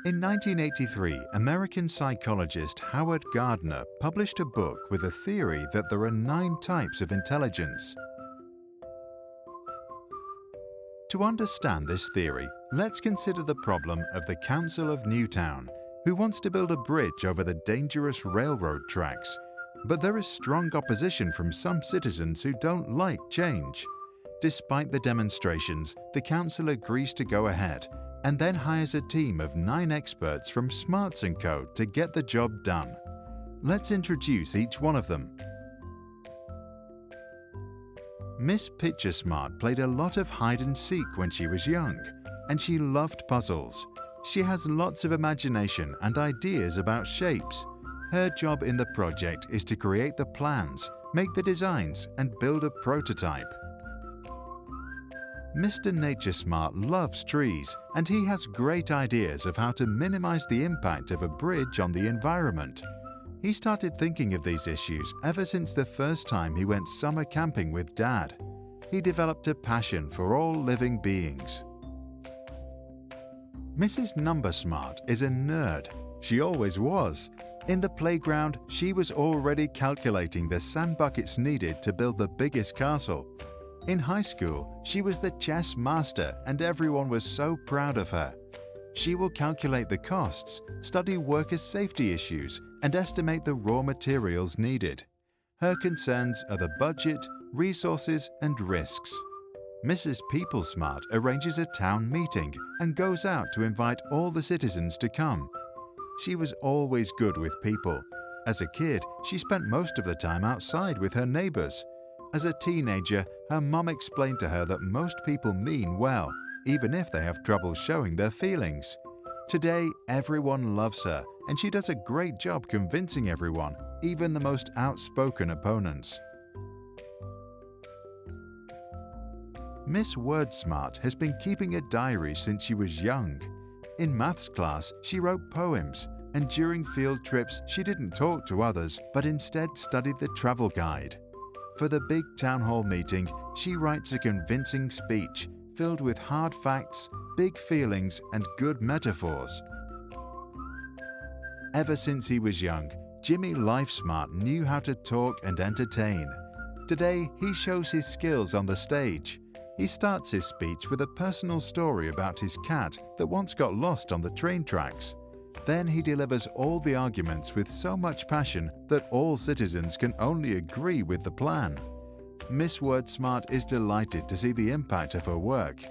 In 1983, American psychologist Howard Gardner published a book with a theory that there are 9 types of intelligence. To understand this theory, let's consider the problem of the Council of Newtown, who wants to build a bridge over the dangerous railroad tracks. But there is strong opposition from some citizens who don't like change. Despite the demonstrations, the council agrees to go ahead and then hires a team of 9 experts from Smarts & Co. to get the job done. Let's introduce each one of them. Miss Picture Smart played a lot of hide and seek when she was young, and she loved puzzles. She has lots of imagination and ideas about shapes. Her job in the project is to create the plans, make the designs, and build a prototype. Mr. Nature Smart loves trees, and he has great ideas of how to minimize the impact of a bridge on the environment. He started thinking of these issues ever since the first time he went summer camping with Dad. He developed a passion for all living beings. Mrs. Number Smart is a nerd. She always was. In the playground, she was already calculating the sand buckets needed to build the biggest castle. In high school, she was the chess master and everyone was so proud of her. She will calculate the costs, study workers' safety issues, and estimate the raw materials needed. Her concerns are the budget, resources, and risks. Mrs. People Smart arranges a town meeting and goes out to invite all the citizens to come. She was always good with people. As a kid, she spent most of the time outside with her neighbors. As a teenager, her mom explained to her that most people mean well, even if they have trouble showing their feelings. Today, everyone loves her, and she does a great job convincing everyone, even the most outspoken opponents. Miss Word Smart has been keeping a diary since she was young. In maths class, she wrote poems, and during field trips, she didn't talk to others, but instead studied the travel guide. For the big town hall meeting, she writes a convincing speech filled with hard facts, big feelings, and good metaphors. Ever since he was young, Jimmy Life Smart knew how to talk and entertain. Today, he shows his skills on the stage. He starts his speech with a personal story about his cat that once got lost on the train tracks. Then he delivers all the arguments with so much passion that all citizens can only agree with the plan. Miss Word Smart is delighted to see the impact of her work.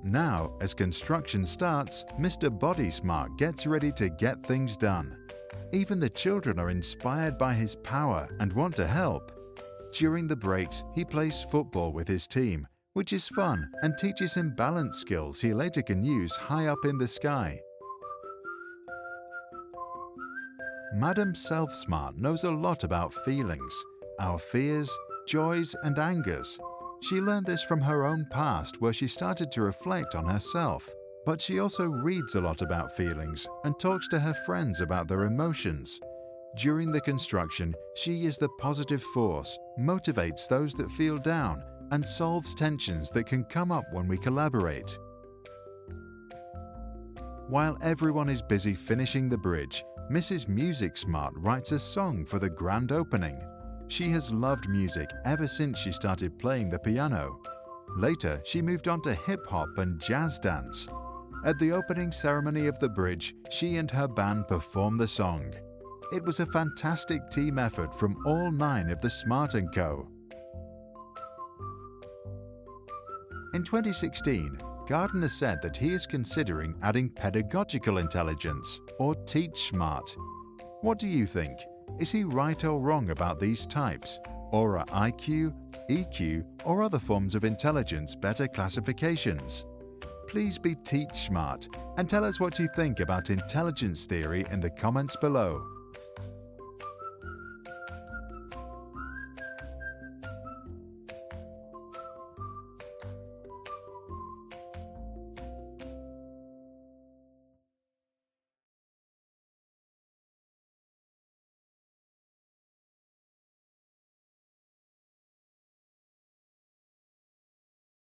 Now, as construction starts, Mr. Body Smart gets ready to get things done. Even the children are inspired by his power and want to help. During the breaks, he plays football with his team, which is fun and teaches him balance skills he later can use high up in the sky. Madam Self-Smart knows a lot about feelings, our fears, joys, and angers. She learned this from her own past where she started to reflect on herself. But she also reads a lot about feelings and talks to her friends about their emotions. During the construction, she is the positive force, motivates those that feel down, and solves tensions that can come up when we collaborate. While everyone is busy finishing the bridge, Mrs. Music Smart writes a song for the grand opening. She has loved music ever since she started playing the piano. Later, she moved on to hip-hop and jazz dance. At the opening ceremony of the bridge, she and her band performed the song. It was a fantastic team effort from all 9 of the Smart & Co. In 2016, Gardner said that he is considering adding pedagogical intelligence, or teach smart. What do you think? Is he right or wrong about these types? Or are IQ, EQ, or other forms of intelligence better classifications? Please be teach smart and tell us what you think about intelligence theory in the comments below.